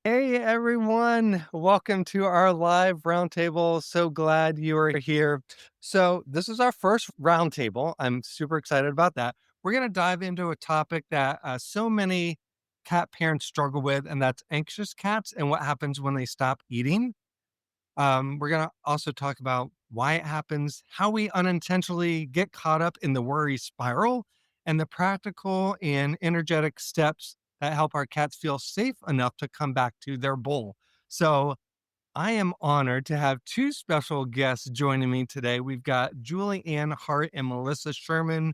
Hey everyone, welcome to our live roundtable. So glad you are here. So, this is our first roundtable. I'm super excited about that. We're going to dive into a topic that so many cat parents struggle with, and that's anxious cats and what happens when they stop eating. We're going to also talk about why it happens, how we unintentionally get caught up in the worry spiral, and the practical and energetic steps that help our cats feel safe enough to come back to their bowl. So, I am honored to have two special guests joining me today. We've got Julie Ann Hart and Melissa Sherman.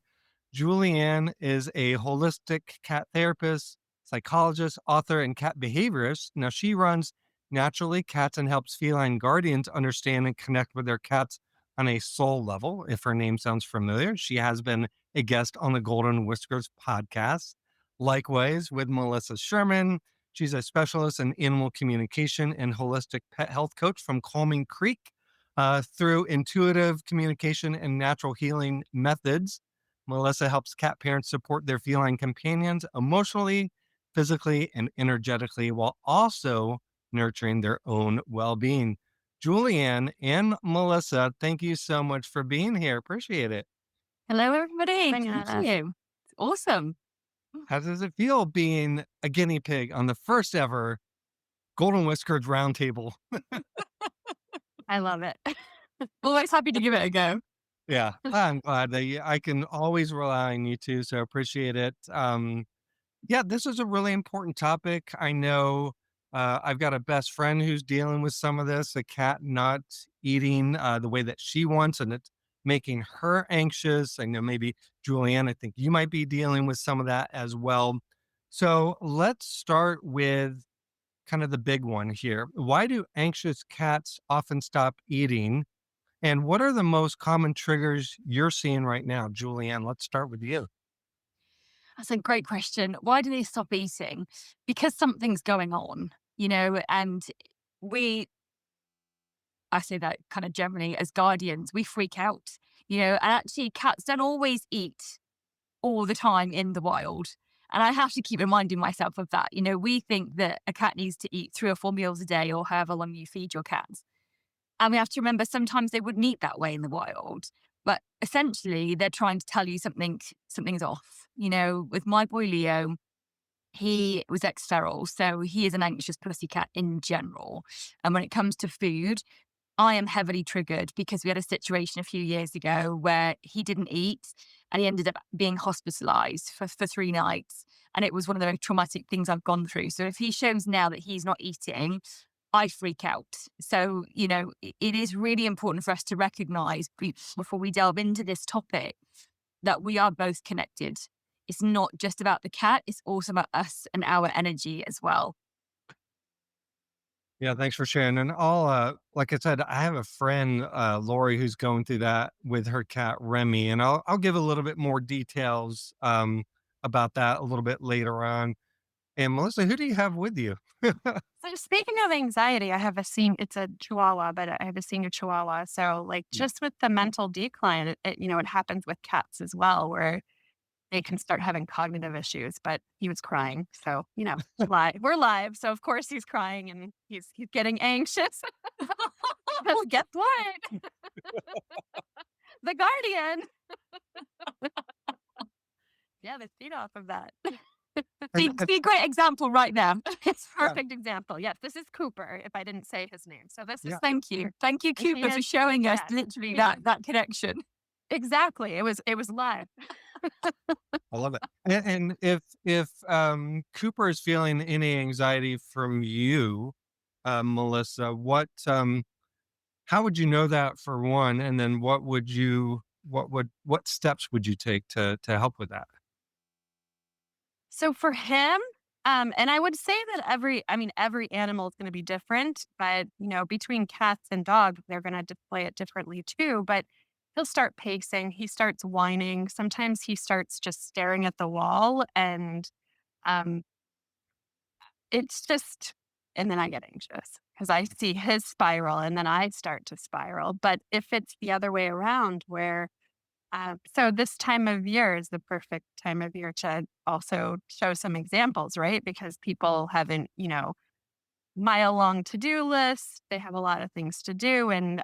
Julie Ann is a holistic cat therapist, psychologist, author, and cat behaviorist. Now, she runs Naturally Cats and helps feline guardians understand and connect with their cats on a soul level. If her name sounds familiar, she has been a guest on the Golden Whiskers podcast. Likewise, with Melissa Sherman, she's a specialist in animal communication and holistic pet health coach from Calming Creek. Through intuitive communication and natural healing methods, Melissa helps cat parents support their feline companions emotionally, physically, and energetically while also nurturing their own well being. Julianne and Melissa, thank you so much for being here. Appreciate it. Hello, everybody. Having Thank us. you. It's awesome. How does it feel being a guinea pig on the first ever Golden Whiskers Roundtable? I love it. Always happy to give it a go. Yeah, I'm glad that I can always rely on you two, so appreciate it. Yeah, this is a really important topic. I know I've got a best friend who's dealing with some of this, a cat not eating the way that she wants, and it's making her anxious. I know maybe Julianne, I think you might be dealing with some of that as well. So let's start with kind of the big one here. Why do anxious cats often stop eating? And what are the most common triggers you're seeing right now? Julianne, let's start with you. That's a great question. Why do they stop eating? Because something's going on, and we, I say that kind of generally as guardians, we freak out, and actually cats don't always eat all the time in the wild. And I have to keep reminding myself of that. We think that a cat needs to eat 3 or 4 meals a day or however long you feed your cat. And we have to remember sometimes they wouldn't eat that way in the wild. But essentially, they're trying to tell you something's off. With my boy Leo, he was ex-feral, so he is an anxious pussycat in general. And when it comes to food, I am heavily triggered because we had a situation a few years ago where he didn't eat and he ended up being hospitalized for 3 nights. And it was one of the most traumatic things I've gone through. So if he shows now that he's not eating, I freak out. So, it is really important for us to recognize before we delve into this topic that we are both connected. It's not just about the cat, it's also about us and our energy as well. Yeah, thanks for sharing. And like I said, I have a friend, Lori, who's going through that with her cat Remy, and I'll give a little bit more details about that a little bit later on. And Melissa, who do you have with you? So speaking of anxiety, it's a chihuahua, but I have a senior chihuahua. So like Yeah. just with the mental decline, it happens with cats as well, where they can start having cognitive issues, but he was crying. So, live, we're live. So of course he's crying and he's getting anxious. Because guess what? The guardian. Yeah, they feed off of that. And, See, great example right now. It's yeah, perfect example. Yes, this is Cooper, if I didn't say his name. So this is yeah, Thank you. Thank you, and he Cooper, for is showing us yes. literally that connection. Exactly. It was live. I love it. And if Cooper is feeling any anxiety from you, Melissa, how would you know that for one? And then what steps would you take to help with that? So for him, and I would say that every animal is going to be different, but between cats and dogs, they're going to display it differently too. But he'll start pacing, he starts whining. Sometimes he starts just staring at the wall, and um, it's just, and then I get anxious because I see his spiral, and then I start to spiral. But if it's the other way around, where so this time of year is the perfect time of year to also show some examples, right? Because people haven't, mile long to-do list. They have a lot of things to do and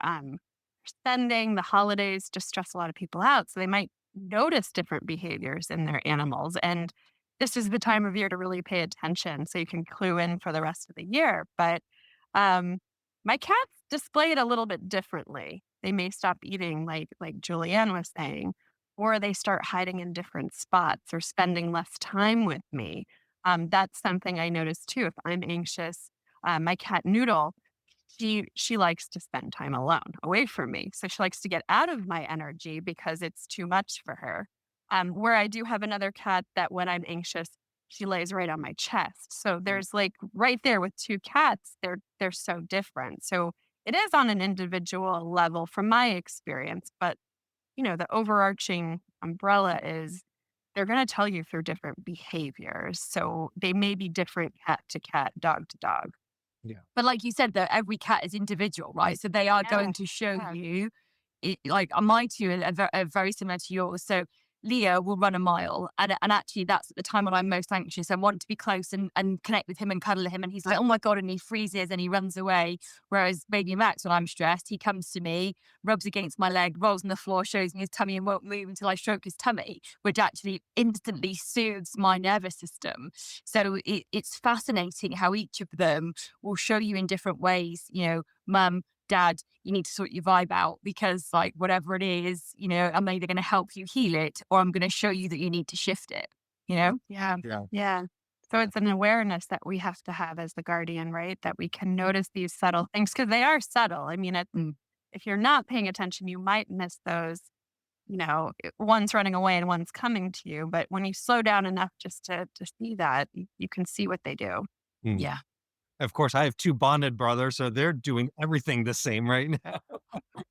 spending the holidays just stress a lot of people out. So they might notice different behaviors in their animals. And this is the time of year to really pay attention so you can clue in for the rest of the year. But um, my cats display it a little bit differently. They may stop eating, like Julianne was saying, or they start hiding in different spots or spending less time with me. That's something I notice too. If I'm anxious, my cat Noodle, she likes to spend time alone, away from me. So she likes to get out of my energy because it's too much for her. Where I do have another cat that when I'm anxious, she lays right on my chest. So Mm. there's like right there with two cats, they're so different. So it is on an individual level from my experience, but the overarching umbrella is they're going to tell you through different behaviors. So they may be different cat to cat, dog to dog. Yeah. But like you said, though, every cat is individual, right? So they are Yeah. going to show Yeah. you, like my two are very similar to yours. So Leo will run a mile, and actually that's at the time when I'm most anxious. I want to be close and connect with him and cuddle him, and he's like, "Oh my god!" and he freezes and he runs away. Whereas baby Max, when I'm stressed, he comes to me, rubs against my leg, rolls on the floor, shows me his tummy, and won't move until I stroke his tummy, which actually instantly soothes my nervous system. So it's fascinating how each of them will show you in different ways, mum, dad, you need to sort your vibe out because, like, whatever it is, I'm either going to help you heal it or I'm going to show you that you need to shift it, you know? Yeah. Yeah. Yeah. So it's an awareness that we have to have as the guardian, right? That we can notice these subtle things because they are subtle. I mean, Mm. if you're not paying attention, you might miss those, one's running away and one's coming to you. But when you slow down enough just to see that, you can see what they do. Mm. Yeah. Of course, I have 2 bonded brothers, so they're doing everything the same right now.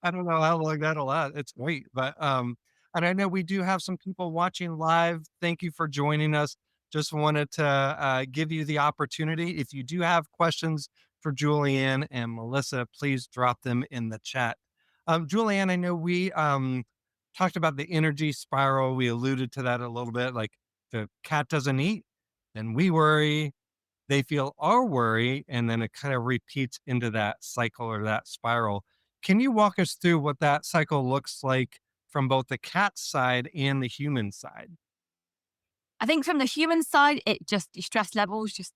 I don't know how long that'll last. It's great, but, and I know we do have some people watching live. Thank you for joining us. Just wanted to, give you the opportunity. If you do have questions for Julianne and Melissa, please drop them in the chat. Julianne, I know we, talked about the energy spiral. We alluded to that a little bit, like, the cat doesn't eat, then we worry, they feel our worry, and then it kind of repeats into that cycle or that spiral. Can you walk us through what that cycle looks like from both the cat side and the human side? I think from the human side, it just, your stress levels just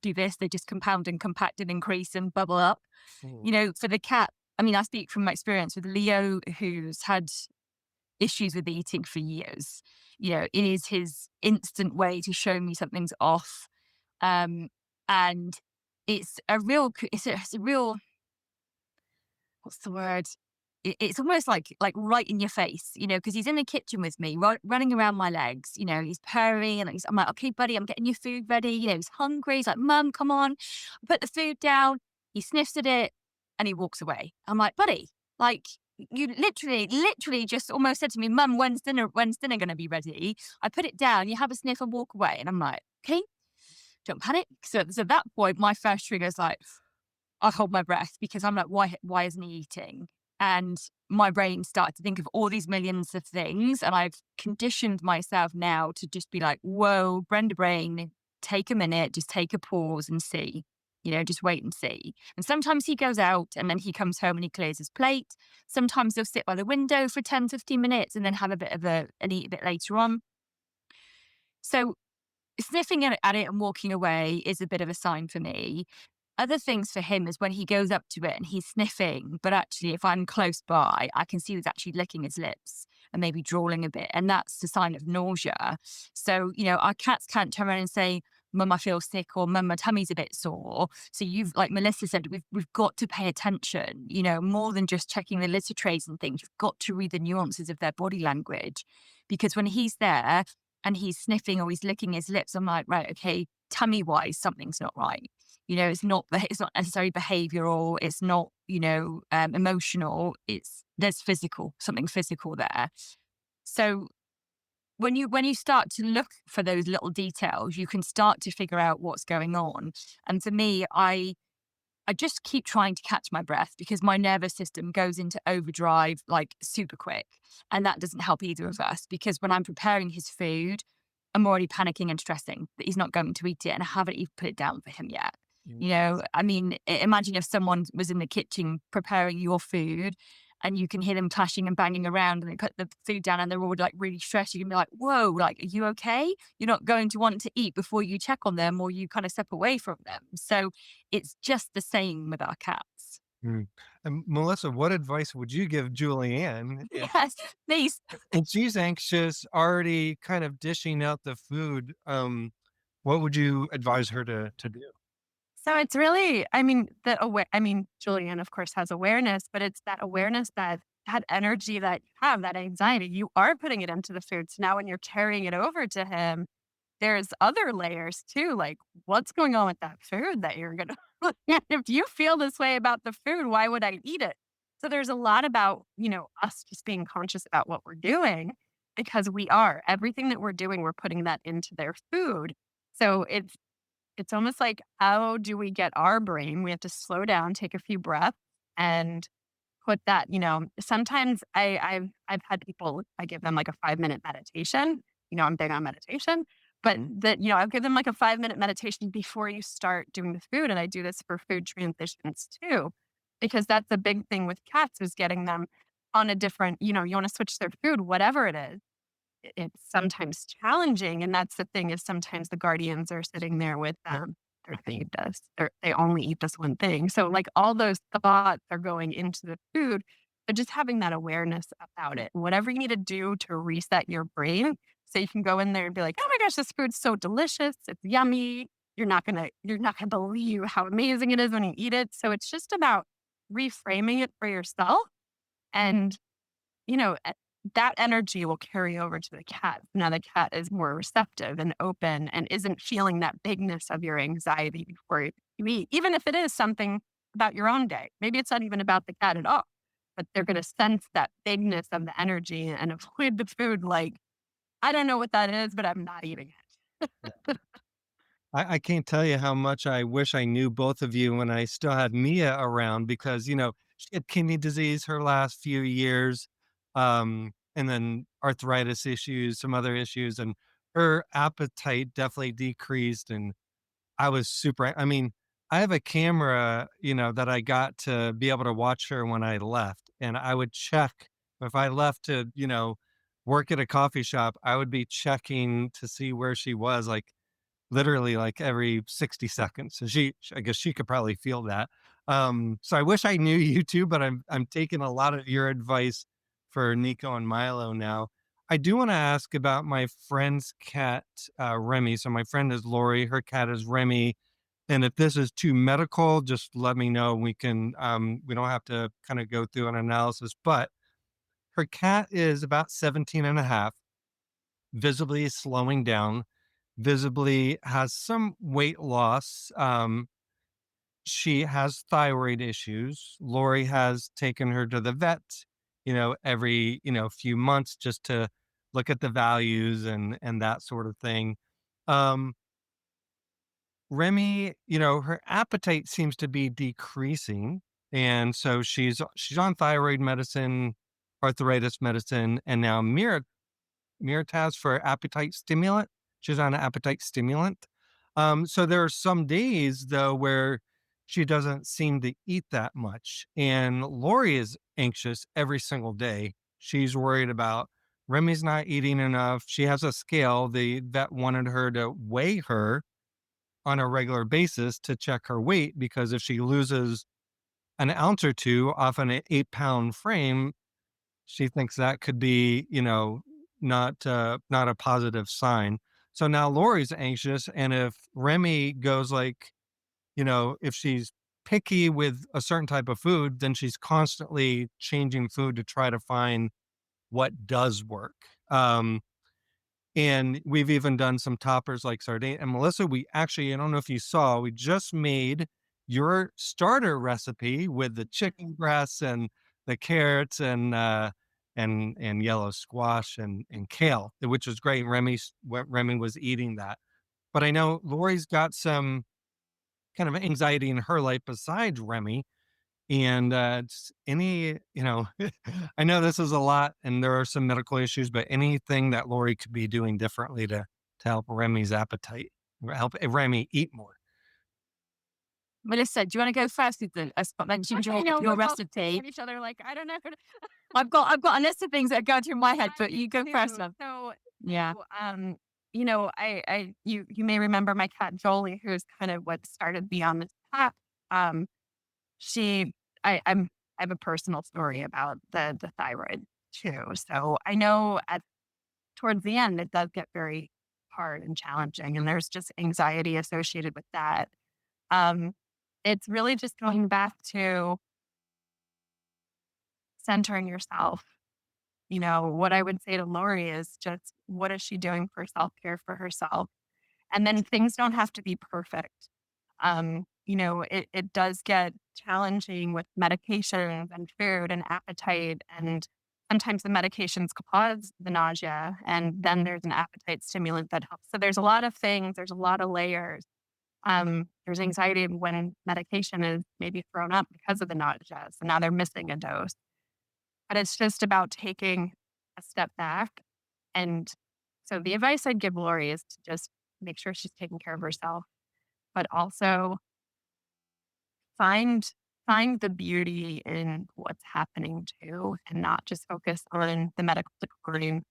do this. They just compound and compact and increase and bubble up. Mm. For the cat, I mean, I speak from my experience with Leo, who's had issues with eating for years. It is his instant way to show me something's off. And it's a real, what's the word? It's almost like right in your face, because he's in the kitchen with me, running around my legs. He's purring, and I'm like, okay, buddy, I'm getting your food ready. He's hungry. He's like, Mum, come on. I put the food down. He sniffs at it, and he walks away. I'm like, buddy, like you literally just almost said to me, Mum, when's dinner? When's dinner going to be ready? I put it down. You have a sniff and walk away, and I'm like, okay, don't panic. So at that point, my first trigger is like, I hold my breath because I'm like, why isn't he eating? And my brain started to think of all these millions of things. And I've conditioned myself now to just be like, whoa, Brenda brain, take a minute, just take a pause and see, just wait and see. And sometimes he goes out and then he comes home and he clears his plate. Sometimes he'll sit by the window for 10, 15 minutes and then have a bit of and eat a bit later on. So sniffing at it and walking away is a bit of a sign for me. Other things for him is when he goes up to it and he's sniffing, but actually, if I'm close by, I can see he's actually licking his lips and maybe drooling a bit. And that's a sign of nausea. So, our cats can't turn around and say, Mum, I feel sick, or Mum, my tummy's a bit sore. So like Melissa said, we've got to pay attention, more than just checking the litter trays and things. You've got to read the nuances of their body language. Because when he's there and he's sniffing or he's licking his lips, I'm like, right, okay, tummy wise, something's not right. It's not necessarily behavioral. It's not, emotional. There's something physical there. So when you start to look for those little details, you can start to figure out what's going on. And for me, I just keep trying to catch my breath because my nervous system goes into overdrive like super quick. And that doesn't help either of us because when I'm preparing his food, I'm already panicking and stressing that he's not going to eat it and I haven't even put it down for him yet. Mm. You know, I mean, imagine if someone was in the kitchen preparing your food and you can hear them clashing and banging around and they put the food down and they're all like really stressed. You can be like, whoa, like, are you okay? You're not going to want to eat before you check on them or you kind of step away from them. So it's just the same with our cats. Mm. And Melissa, what advice would you give Julianne Yes, please. if she's anxious, already kind of dishing out the food? What would you advise her to do? So it's really, I mean, I mean, Julianne, of course, has awareness, but it's that awareness that that energy that you have, that anxiety, you are putting it into the food. So now when you're carrying it over to him, there's other layers too, like what's going on with that food that you're gonna if you feel this way about the food, why would I eat it? So there's a lot about, us just being conscious about what we're doing because we are. Everything that we're doing, we're putting that into their food. So it's almost like how do we get our brain? We have to slow down, take a few breaths and put that, sometimes I've had people, I give them like a 5-minute meditation. I'm big on meditation, but that, I'll give them like a 5-minute meditation before you start doing the food. And I do this for food transitions too, because that's a big thing with cats is getting them on a different, you want to switch their food, whatever it is. It's sometimes challenging. And that's the thing is sometimes the guardians are sitting there with them. They're feed us. They only eat this one thing. So like all those thoughts are going into the food, but just having that awareness about it. Whatever you need to do to reset your brain so you can go in there and be like, oh my gosh, this food's so delicious. It's yummy. You're not gonna believe how amazing it is when you eat it. So it's just about reframing it for yourself and that energy will carry over to the cat. Now the cat is more receptive and open and isn't feeling that bigness of your anxiety before you eat, even if it is something about your own day. Maybe it's not even about the cat at all, but they're going to sense that bigness of the energy and avoid the food like, I don't know what that is, but I'm not eating it. I can't tell you how much I wish I knew both of you when I still had Mia around because, she had kidney disease her last few years, and then arthritis issues, some other issues, and her appetite definitely decreased. And I was super, I mean, I have a camera, that I got to be able to watch her when I left. And I would check if I left to, work at a coffee shop, I would be checking to see where she was. Like, literally, like, every 60 seconds. So I guess she could probably feel that. So I wish I knew you too, but I'm taking a lot of your advice for Nico and Milo now. I do wanna ask about my friend's cat, Remy. So my friend is Lori, her cat is Remy, and if this is too medical, just let me know. We don't have to kinda go through an analysis, but her cat is about 17 and a half, visibly slowing down, visibly has some weight loss. She has thyroid issues. Lori has taken her to the vet, every, few months just to look at the values and that sort of thing. Um, Remy, her appetite seems to be decreasing. And so she's on thyroid medicine, arthritis medicine, and now Mirataz for appetite stimulant. She's on an appetite stimulant. So there are some days though where she doesn't seem to eat that much. And Lori is anxious every single day. She's worried about Remy's not eating enough. She has a scale. The vet wanted her to weigh her on a regular basis to check her weight because if she loses an ounce or two off an 8-pound frame, she thinks that could be, not a positive sign. So now Lori's anxious, and if Remy goes like, if she's picky with a certain type of food, then she's constantly changing food to try to find what does work. And we've even done some toppers like sardine. And Melissa, we actually, I don't know if you saw, we just made your starter recipe with the chicken breasts and the carrots and yellow squash and kale, which was great. Remy was eating that. But I know Lori's got some kind of anxiety in her life besides Remy. And I know this is a lot and there are some medical issues, but anything that Lori could be doing differently to help Remy's appetite, help Remy eat more. Melissa, do you want to go first with the, as mentioned I know your we're both recipe? at each other like, I don't know. I've got a list of things that are going through my head, I but do you go first, too. love. So, Yeah. so, you may remember my cat Jolie, who's kind of what started me on this path. Um, she, I have a personal story about the thyroid too. So I know at towards the end, it does get very hard and challenging, and there's just anxiety associated with that. Um, it's really just going back to centering yourself. What I would say to Lori is just what is she doing for self care for herself? And then things don't have to be perfect. It does get challenging with medications and food and appetite. And sometimes the medications cause the nausea, and then there's an appetite stimulant that helps. So there's a lot of things, there's a lot of layers. There's anxiety when medication is maybe thrown up because of the nausea. So now they're missing a dose. But it's just about taking a step back. And so the advice I'd give Lori is to just make sure she's taking care of herself, but also find find the beauty in what's happening too, and not just focus on the medical decline,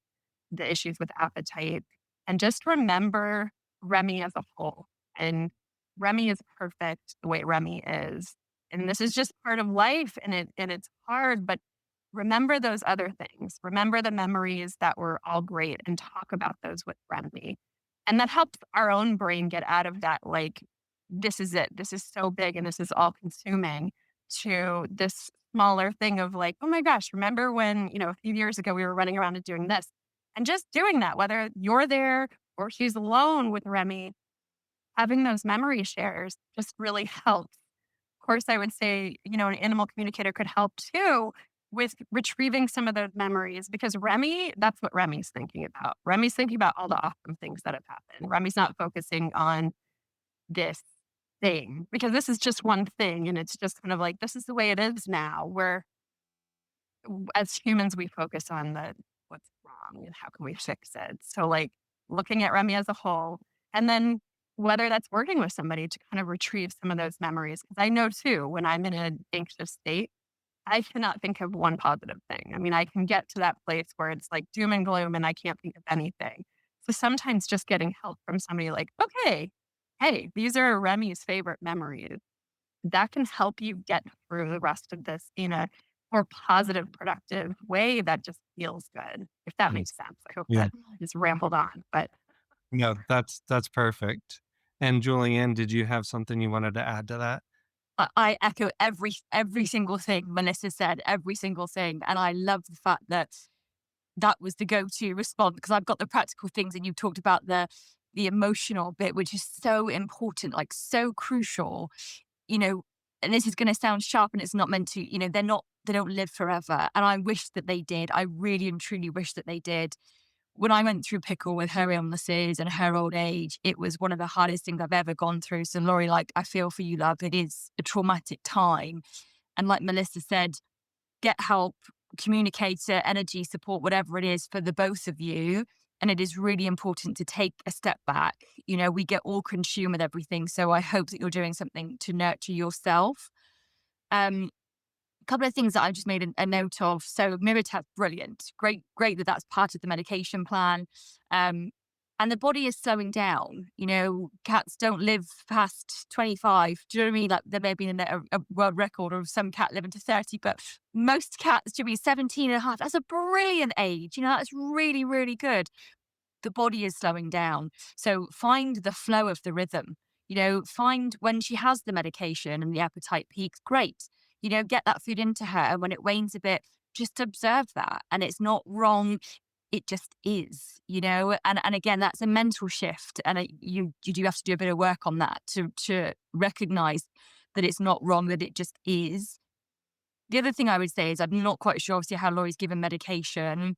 the issues with appetite, and just remember Remy as a whole. And Remy is perfect the way Remy is. And this is just part of life, and it's hard, but remember those other things. Remember the memories that were all great and talk about those with Remy. And that helps our own brain get out of that, like, this is it. This is so big and this is all consuming, to this smaller thing of like, oh my gosh, remember when, a few years ago we were running around and doing this, and just doing that, whether you're there or she's alone with Remy, having those memory shares just really helps. Of course, I would say, an animal communicator could help too with retrieving some of those memories, because Remy, that's what Remy's thinking about. Remy's thinking about all the awesome things that have happened. Remy's not focusing on this thing, because this is just one thing. And it's just kind of like, this is the way it is now, where as humans, we focus on the what's wrong and how can we fix it. So, like, looking at Remy as a whole, and then whether that's working with somebody to kind of retrieve some of those memories. Because I know too, when I'm in an anxious state, I cannot think of one positive thing. I mean, I can get to that place where it's like doom and gloom and I can't think of anything. So sometimes just getting help from somebody like, okay, hey, these are Remy's favorite memories, that can help you get through the rest of this in a more positive, productive way that just feels good, if that Mm. makes sense. I hope Yeah. that I just rambled on, but No, that's perfect. And Julianne, did you have something you wanted to add to that? I echo every single thing Melissa said, every single thing. And I love the fact that that was the go-to response, because I've got the practical things and you talked about the emotional bit, which is so important, like so crucial, you know, and this is going to sound sharp and it's not meant to, they don't live forever. And I wish that they did. I really and truly wish that they did. When I went through pickle with her illnesses and her old age, it was one of the hardest things I've ever gone through. So Laurie, like, I feel for you, love. It is a traumatic time. And like Melissa said, get help, communicator, energy support, whatever it is for the both of you. And it is really important to take a step back. We get all consumed with everything. So I hope that you're doing something to nurture yourself. Um, couple of things that I just made a note of. So Miritab, brilliant. Great that that's part of the medication plan. Um, and the body is slowing down. Cats don't live past 25. Do you know what I mean? Like, there may have been a world record of some cat living to 30, but most cats should be 17 and a half. That's a brilliant age. That's really, really good. The body is slowing down. So find the flow of the rhythm. Find when she has the medication and the appetite peaks, great. Get that food into her. And when it wanes a bit, just observe that. And it's not wrong. It just is, and again, that's a mental shift. And you do have to do a bit of work on that to recognize that it's not wrong, that it just is. The other thing I would say is I'm not quite sure, obviously, how Laurie's given medication.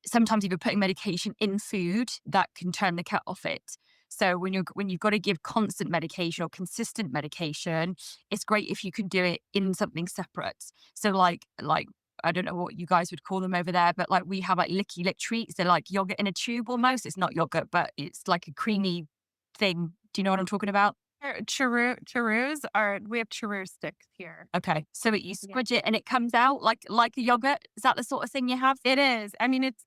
Sometimes if you're putting medication in food, that can turn the cat off it. So when you've got to give constant medication or consistent medication, it's great if you can do it in something separate. So like I don't know what you guys would call them over there, but like we have like licky lick treats. They're like yogurt in a tube almost. It's not yogurt, but it's like a creamy thing. Do you know what I'm talking about? Churros are we have churro sticks here. Okay. So you Yeah. squidge it and it comes out like a yogurt? Is that the sort of thing you have? It is. I mean, it's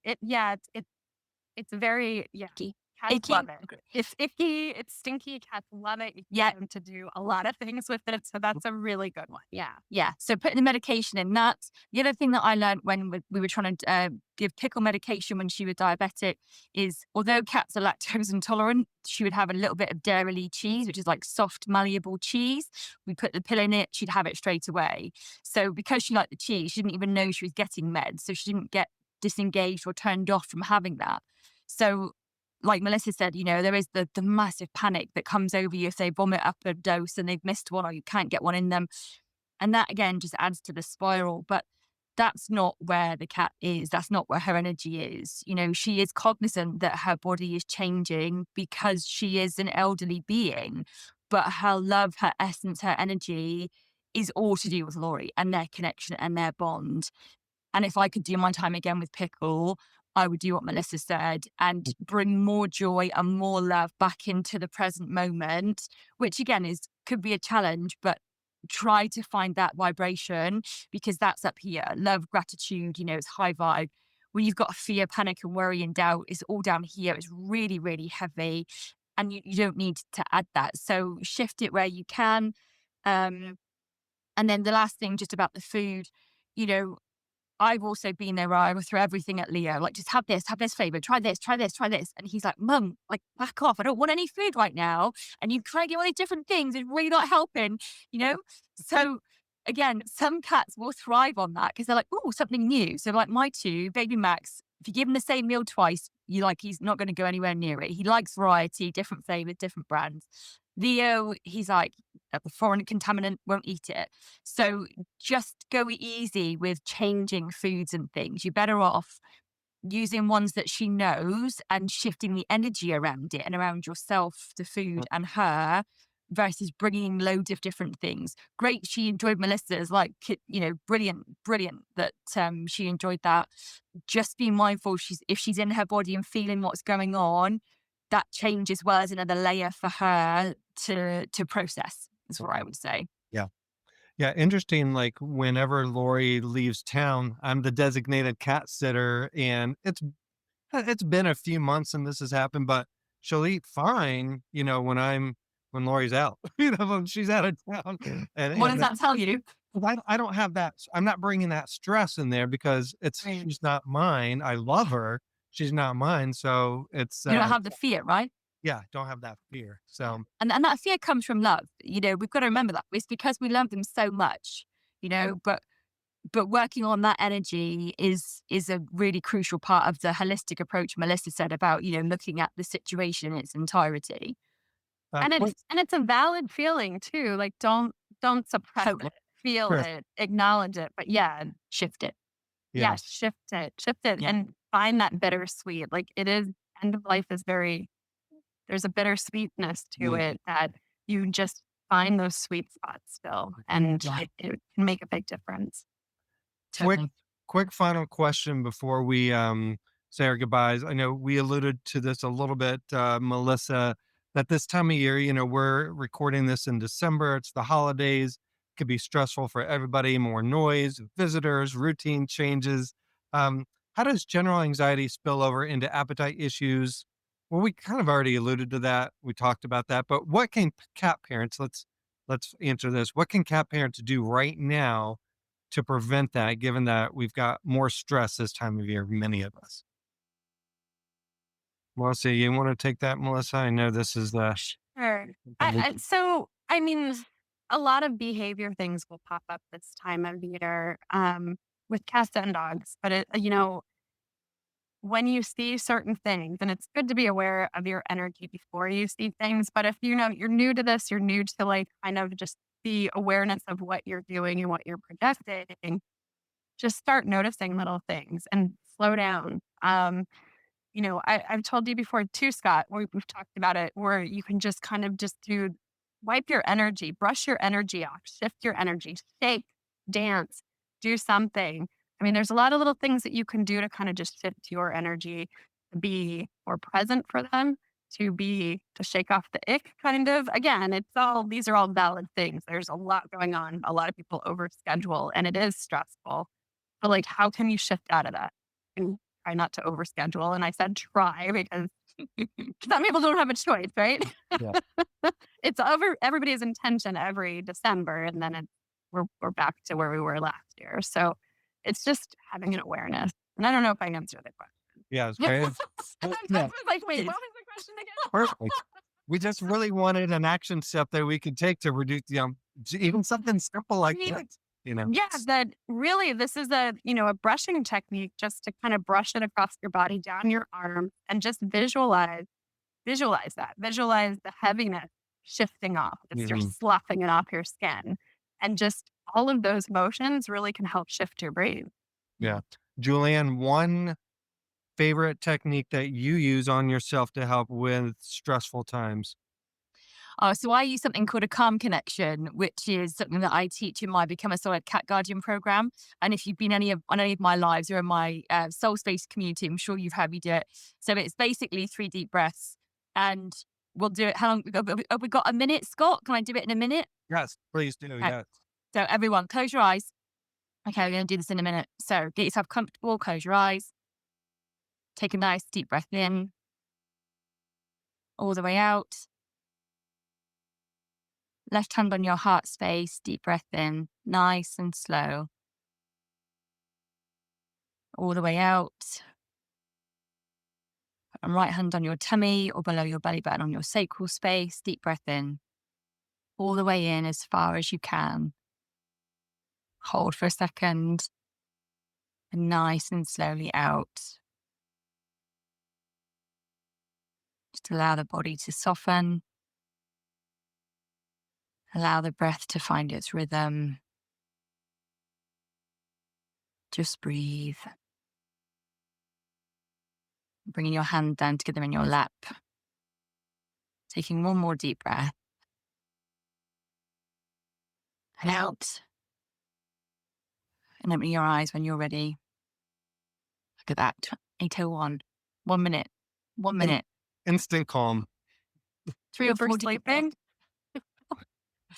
very yeah, Icky. cats Icky? love it. It's icky, it's stinky, cats love it. You can Yeah. get them to do a lot of things with it, so that's a really good one. Yeah. Yeah. So putting the medication in that. The other thing that I learned when we were trying to give pickle medication when she was diabetic is although cats are lactose intolerant, she would have a little bit of dairy cheese, which is like soft, malleable cheese. We put the pill in it, she'd have it straight away. So because she liked the cheese, she didn't even know she was getting meds. So she didn't get disengaged or turned off from having that. So like Melissa said, there is the massive panic that comes over you if they vomit up a dose and they've missed one or you can't get one in them. And that again just adds to the spiral. But that's not where the cat is. That's not where her energy is. She is cognizant that her body is changing because she is an elderly being, but her love, her essence, her energy is all to do with Laurie and their connection and their bond. And if I could do my time again with Pickle, I would do what Melissa said and bring more joy and more love back into the present moment, which again could be a challenge, but try to find that vibration because that's up here. Love, gratitude, it's high vibe. When you've got fear, panic, and worry and doubt, it's all down here. It's really, really heavy. And you don't need to add that. So shift it where you can. Um, and then the last thing just about the food, you know, I've also been there where I would throw everything at Leo, like, just have this flavor, try this, try this, try this. And he's like, Mum, like, back off. I don't want any food right now. And you try to get all these different things. It's really not helping, you know? So again, some cats will thrive on that because they're like, oh, something new. So like my two, baby Max, if you give him the same meal twice, he's not going to go anywhere near it. He likes variety, different flavors, different brands. Leo, he's like, a foreign contaminant, won't eat it. So just go easy with changing foods and things. You're better off using ones that she knows and shifting the energy around it and around yourself, the food, and her versus bringing loads of different things. Great, she enjoyed Melissa's, like, brilliant, brilliant that she enjoyed that. Just be mindful if she's in her body and feeling what's going on, that change as well as another layer for her to process. Is what I would say. Yeah. Yeah, interesting. Like whenever Lori leaves town, I'm the designated cat sitter, and it's been a few months and this has happened, but she'll eat fine, when Lori's out, when she's out of town, What does and that tell you? I don't have that. I'm not bringing that stress in there because Right. she's not mine. I love her. She's not mine, so it's You don't have the fear, right? yeah, don't have that fear. So And that fear comes from love. We've got to remember that. It's because we love them so much, but working on that energy is a really crucial part of the holistic approach Melissa said about, looking at the situation in its entirety. And quick, it's a valid feeling too. Like don't suppress Totally. it. Feel sure, it, acknowledge it. But yeah, Shift it. yeah, yeah, shift it Yeah. and find that bittersweet. Like it is end of life is very there's a bittersweetness to mm, it that you just find those sweet spots still and Yeah. it can make a big difference. quick, Totally. quick final question before we say our goodbyes. I know we alluded to this a little bit, Melissa, that this time of year, we're recording this in December. It's the holidays. Could be stressful for everybody. More noise, visitors, routine changes. Um, how does general anxiety spill over into appetite issues? Well, we kind of already alluded to that. We talked about that, but what can cat parents? Let's answer this. What can cat parents do right now to prevent that, given that we've got more stress this time of year, many of us? Melissa, you want to take that, Melissa? I know this is the Sure. I mean, a lot of behavior things will pop up this time of year with cats and dogs. But when you see certain things, and it's good to be aware of your energy before you see things. But if you're new to this, you're new to like kind of just the awareness of what you're doing and what you're projecting. Just start noticing little things and slow down. I've told you before too, Scott, we've talked about it, where you can just kind of just wipe your energy, brush your energy off, shift your energy, shake, dance, do something. I mean, there's a lot of little things that you can do to kind of just shift your energy to be more present for them. to shake off the ick kind of. Again, these are all valid things. There's a lot going on. A lot of people overschedule and it is stressful. But like, how can you shift out of that and try not to overschedule? And I said try because some people don't have a choice, right? Yeah. It's over everybody's intention every December, and then we're back to where we were last year. So it's just having an awareness. And I don't know if I answered the Yeah, it's question. great. I Yeah, was like, wait, what was the question again? perfect. We just really wanted an action step that we could take to reduce, even something simple like Really? that, you know? Yeah, that really this is a brushing technique just to kind of brush it across your body, down your arm, and just visualize that. Visualize the heaviness shifting off. It's you're Mhm. sloughing it off your skin. And just all of those motions really can help shift your brain. Yeah. Julianne, one favorite technique that you use on yourself to help with stressful times? So I use something called a calm connection, which is something that I teach in my Become a Solid Cat Guardian program. And if you've been on any of my lives or in my soul space community, I'm sure you've had me do it. So it's basically 3 deep breaths, and we'll do it. How long? Have we got a minute, Scott? Can I do it in a minute? Yes, please do. Okay. Yes. So everyone, close your eyes. Okay, we're going to do this in a minute. So get yourself comfortable. Close your eyes. Take a nice deep breath in, all the way out. Left hand on your heart space, deep breath in, nice and slow, all the way out. And right hand on your tummy or below your belly button on your sacral space, deep breath in, all the way in as far as you can. Hold for a second and nice and slowly out. Just allow the body to soften. Allow the breath to find its rhythm. Just breathe. Bringing your hand down together in your lap. Taking one more deep breath. And out. And opening your eyes when you're ready. Look at that. 8:01. 1 minute. 1 minute. Instant calm. 3 or 4 deep sleeping.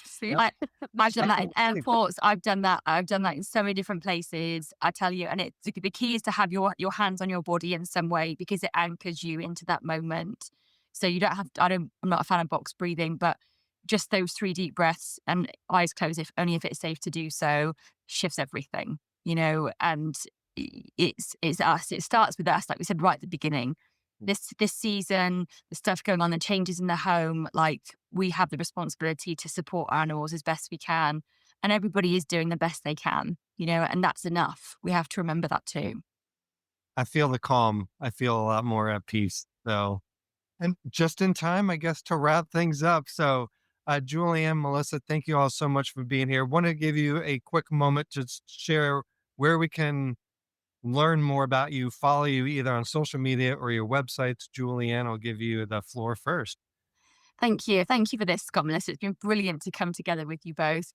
See? Yep. I've done that in Absolutely. airports. I've done that. I've done that in so many different places. I tell you, and it's the key is to have your hands on your body in some way because it anchors you into that moment. So you don't have. I'm not a fan of box breathing, but just those 3 deep breaths and eyes closed, if only if it's safe to do so, shifts everything. And it's us. It starts with us, like we said right at the beginning. This season, the stuff going on, the changes in the home, like we have the responsibility to support our animals as best we can. And everybody is doing the best they can, and that's enough. We have to remember that too. I feel the calm. I feel a lot more at peace. So, and just in time, I guess, to wrap things up. So, Julianne, Melissa, thank you all so much for being here. Want to give you a quick moment to share where we can learn more about you, follow you either on social media or your websites. Julianne, I'll give you the floor first. Thank you. Thank you for this, Scott, Melissa. It's been brilliant to come together with you both.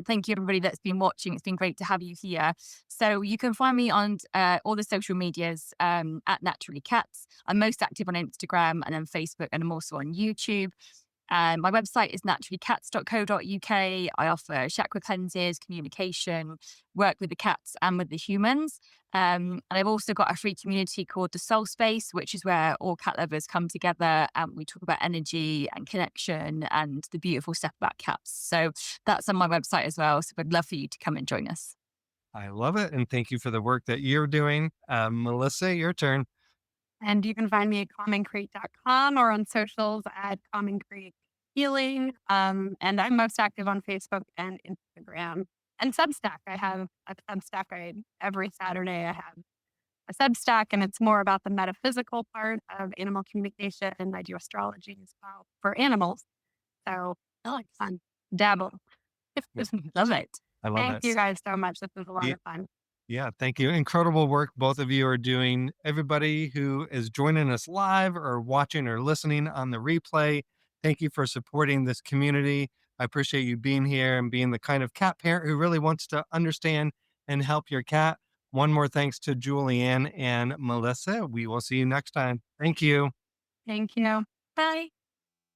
Thank you, everybody that's been watching. It's been great to have you here. So you can find me on all the social medias at Naturally Cats. I'm most active on Instagram and then Facebook, and I'm also on YouTube. My website is naturallycats.co.uk. I offer chakra cleanses, communication, work with the cats and with the humans. And I've also got a free community called the Soul Space, which is where all cat lovers come together and we talk about energy and connection and the beautiful stuff about cats. So that's on my website as well. So I'd love for you to come and join us. I love it. And thank you for the work that you're doing. Melissa, your turn. And you can find me at commoncreate.com or on socials at Common Create Healing. And I'm most active on Facebook and Instagram and Substack. I have a Substack. Every Saturday I have a Substack, and it's more about the metaphysical part of animal communication. And I do astrology as well for animals. So Oh, it's fun. Dabble. love it. I love Thank it. you guys so much. This was a lot Yeah, of fun. yeah, thank you. Incredible work both of you are doing. Everybody who is joining us live or watching or listening on the replay, thank you for supporting this community. I appreciate you being here and being the kind of cat parent who really wants to understand and help your cat. One more thanks to Julianne and Melissa. We will see you next time. Thank you. Thank you. Bye.